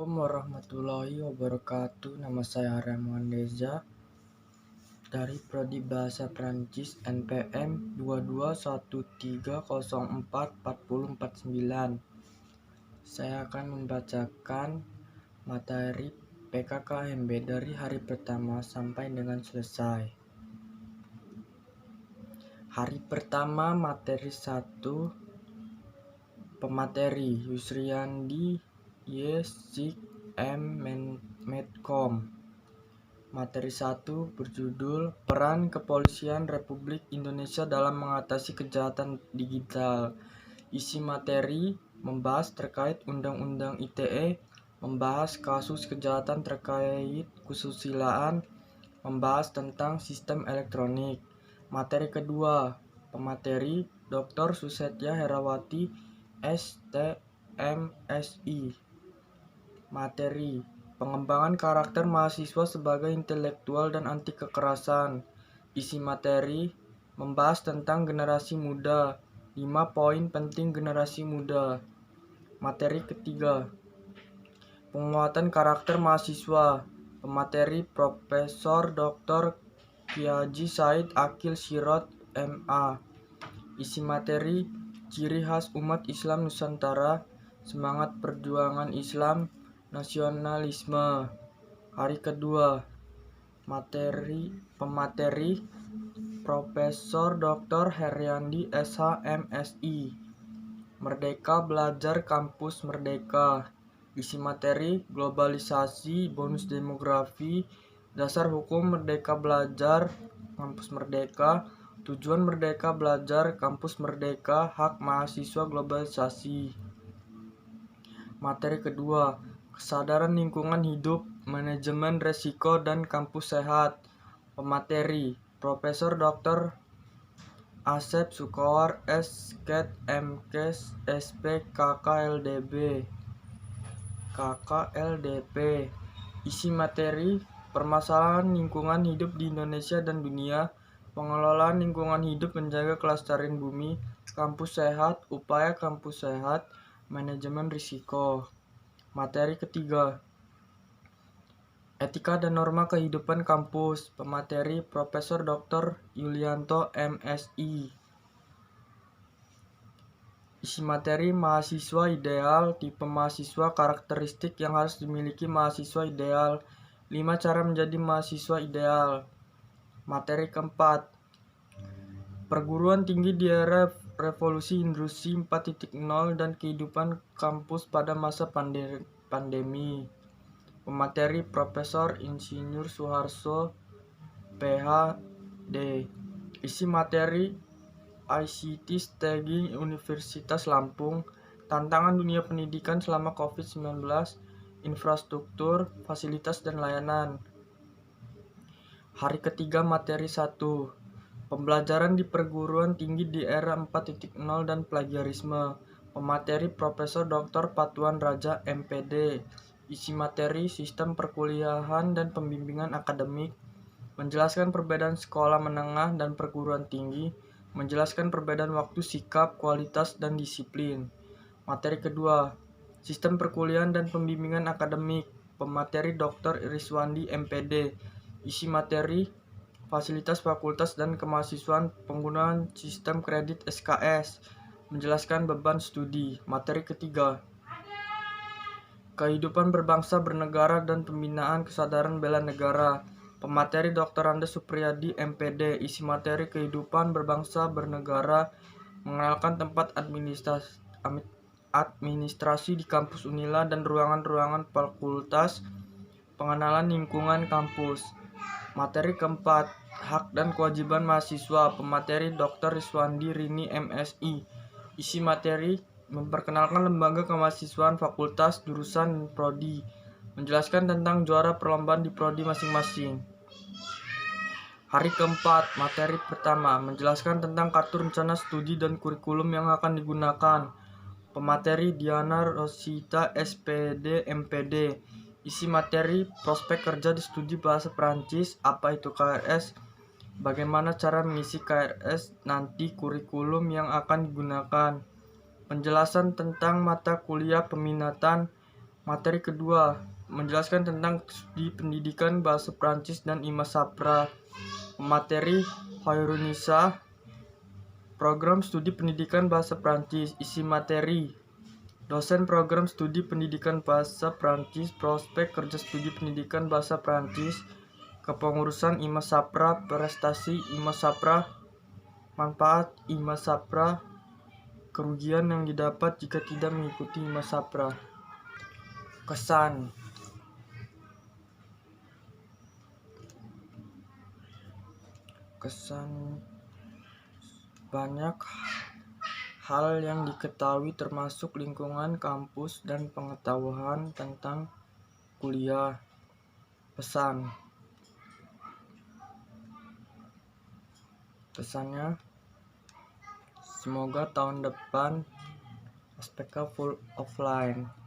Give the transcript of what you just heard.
Assalamualaikum warahmatullahi wabarakatuh. Nama saya Raymond Deza dari Prodi Bahasa Prancis NPM 2213044049. Saya akan membacakan materi PKKMB dari hari pertama sampai dengan selesai. Hari pertama materi 1, pemateri Yusriandi Yesik M. Medcom. Materi 1 berjudul Peran Kepolisian Republik Indonesia dalam mengatasi kejahatan digital. Isi materi membahas terkait Undang-Undang ITE, membahas kasus kejahatan terkait kesusilaan, membahas tentang sistem elektronik. Materi kedua, pemateri Dr. Susetya Herawati STMSI. Materi pengembangan karakter mahasiswa sebagai intelektual dan anti kekerasan. Isi materi membahas tentang generasi muda, 5 poin penting generasi muda. Materi ketiga, penguatan karakter mahasiswa. Pemateri Profesor Dr. Kiaji Said Akil Sirot MA. Isi materi ciri khas umat Islam Nusantara, semangat perjuangan Islam, nasionalisme. Hari kedua, pemateri Profesor Dr. Heriandi SH MSI. Merdeka Belajar Kampus Merdeka. Isi materi globalisasi, bonus demografi, dasar hukum Merdeka Belajar Kampus Merdeka, tujuan Merdeka Belajar Kampus Merdeka, hak mahasiswa globalisasi. Materi kedua, kesadaran lingkungan hidup, manajemen resiko dan kampus sehat. Pemateri Profesor Dr. Asep Sukawar S.Ket M.Kes SP KKLDP. Isi materi permasalahan lingkungan hidup di Indonesia dan dunia, pengelolaan lingkungan hidup menjaga kelestarian bumi, kampus sehat, upaya kampus sehat, manajemen risiko. Materi ketiga, etika dan norma kehidupan kampus. Pemateri Profesor Dr. Yulianto MSI. Isi materi mahasiswa ideal, tipe mahasiswa, karakteristik yang harus dimiliki mahasiswa ideal, 5 cara menjadi mahasiswa ideal. Materi keempat, perguruan tinggi di era revolusi industri 4.0 dan kehidupan kampus pada masa pandemi. Pemateri Profesor Insinyur Suharso PhD. Isi materi ICT Strategi Universitas Lampung, tantangan dunia pendidikan selama COVID-19, infrastruktur, fasilitas dan layanan. Hari ketiga materi 1, pembelajaran di perguruan tinggi di era 4.0 dan plagiarisme. Pemateri Profesor Dr. Patuan Raja MPD. Isi materi sistem perkuliahan dan pembimbingan akademik, menjelaskan perbedaan sekolah menengah dan perguruan tinggi, menjelaskan perbedaan waktu, sikap, kualitas, dan disiplin. Materi kedua, sistem perkuliahan dan pembimbingan akademik. Pemateri Dr. Iriswandi MPD. Isi materi fasilitas fakultas dan kemahasiswaan, penggunaan sistem kredit SKS, menjelaskan beban studi. Materi ketiga, kehidupan berbangsa bernegara dan pembinaan kesadaran bela negara. Pemateri Dr. Andes Supriyadi MPD. Isi materi kehidupan berbangsa bernegara, mengenalkan tempat administrasi di kampus Unila dan ruangan-ruangan fakultas, pengenalan lingkungan kampus. Materi keempat, hak dan kewajiban mahasiswa. Pemateri Dr. Riswandi Rini MSI. Isi materi memperkenalkan lembaga kemahasiswaan, fakultas, jurusan, dan prodi, menjelaskan tentang juara perlombaan di prodi masing-masing. Hari keempat, materi pertama, menjelaskan tentang kartu rencana studi dan kurikulum yang akan digunakan. Pemateri Diana Rosita SPD MPD. Isi materi prospek kerja di studi bahasa Prancis, apa itu KRS, bagaimana cara mengisi KRS, nanti kurikulum yang akan digunakan. Penjelasan tentang mata kuliah peminatan, Materi kedua, menjelaskan tentang studi pendidikan bahasa Prancis dan IMA Sapra. Materi Hoirunisa, program studi pendidikan bahasa Prancis. Isi materi, dosen program studi pendidikan bahasa Prancis, prospek kerja studi pendidikan bahasa Prancis, kepengurusan IMA Sapra, prestasi IMA Sapra, manfaat IMA Sapra, kerugian yang didapat jika tidak mengikuti IMA Sapra. Kesan. Banyak hal yang diketahui termasuk lingkungan kampus dan pengetahuan tentang kuliah. Pesannya, semoga tahun depan SPK full offline.